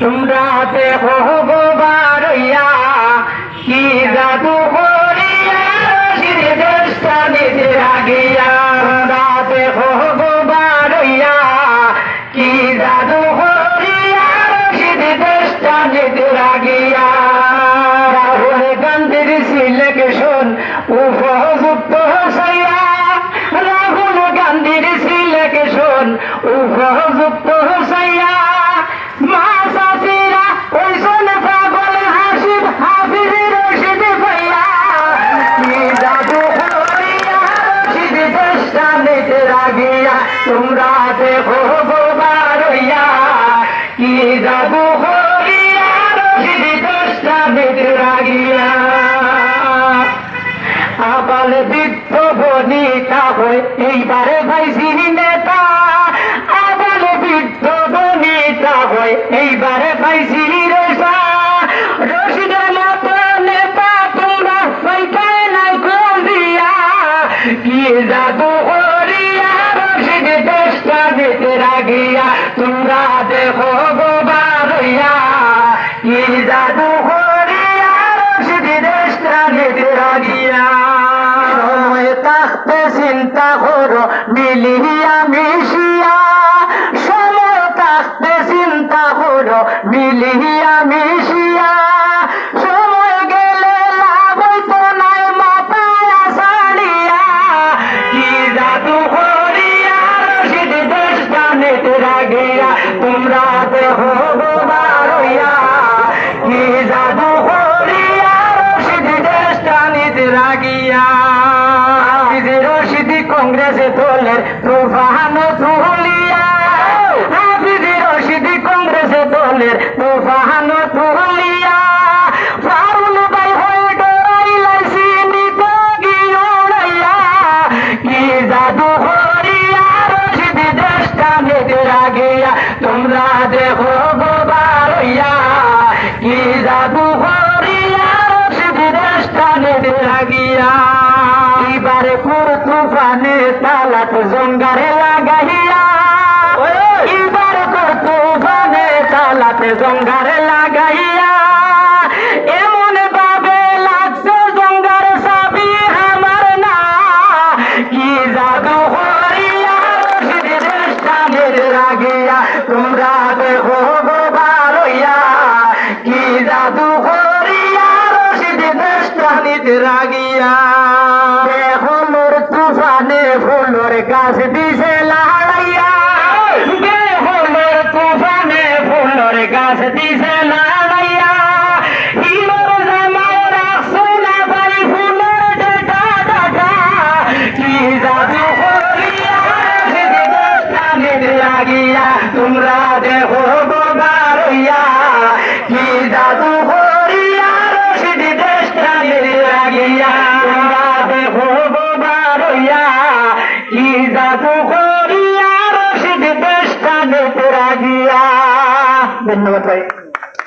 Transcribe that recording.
তোমরা দেখো গো বারইয়া কি জাদু করিয়া রশিদ দেশটা নিতে লাগিয়া। তোমরা দেখো গো বারইয়া কি জাদু করিয়া রশিদ দেশটা নিতে লাগিয়া। রাহুল গান্ধীর সিলেকশন উপযুক্ত হইয়া, রাহুল গান্ধীর সিলেকশন উপযুক্ত হইয়া। মা চাচিরা ওইজন পাগল হাসিব হাফিজ রশিদ ভাইয়া। কি জাদু করিয়া রশিদ দেশটা নিতে লাগিয়া। তোমরা দেখো গো বারইয়া কি জাদু করিয়া রশিদ দেশটা নিতে লাগিয়া। আবাল বৃদ্ধ বনিতা হয়ে এইবারে ভাইসি নেতা। আবাল বৃদ্ধ বনিতা হয়ে এইবারে ভাইসি রেশা। রশিদের মতো নেতা তোমরা পাইকায় নাই খুঁজিয়া। কি জাদু করিয়া রশিদ দেশটা নিতে লাগিয়া। তোমরা দেখো গো বারইয়া কি জাদু করিয়া রশিদ দেশটা নিতে লাগিয়া। সময় থাকতে চিন্তা করো মিলিয়া মিশিয়া। সময় থাকতে চিন্তা করো মিলিয়া মিশিয়া। সময় গেলে লাভ হইতো নাই মাথায় আসাড়িয়া। কি জাদু করিয়া রশিদ দেশটা নিতে লাগিয়া। তোমরা দেখো গো বারইয়া কি জাদু করিয়া রশিদ দেশটা নিতে লাগিয়া। রশিদি কংগ্রেস দলের তুফান তুলিয়া। হাফিজ রশিদি কংগ্রেস দলের তুফান তুলিয়া। ফারুল ভাই হয়ে ডরাইলাইছি নিতে গিয়া। কি জাদু করিয়া রশিদ দেশটা নিতে লাগিয়া। তোমরা দেখো গো বারইয়া কি জাদু করিয়া রশিদ দেশটা নিতে লাগিয়া। এবারে কুর তুফানে তালাত জঙ্গারে লাগাইয়া। এবারে কুর তুফানে তালাত জঙ্গারে লাগাইয়া। এমন ভাবে লাগছে জঙ্গার চাবি আমার না। কি জাদু করিয়া রশিদ দেশটা নিতে লাগিয়া। তোমরা দেখো গো বারইয়া কি জাদু করিয়া রশিদ দেশটা নিতে লাগিয়া। তুফানে ফুলের গাছ দিছে লাড়াইয়া। বেহুলের তুফানে ফুলের গাছ দিছে লাড়াইয়া। হিলোর জামাই রাখছে না ভাই ফুলের ডাটা ডাটা। কি জাদু করিয়া রশিদ দেশটা নিতে লাগিয়া। তোমরা দেখো গো বারইয়া কি জাদু করিয়া রশিদ দেশটা নিতে লাগিয়া। তোমরা দেখো গো বারইয়া কি জাদু করিয়া রশিদ দেশটা নিতে লাগিয়া। ধন্যবাদ ভাই।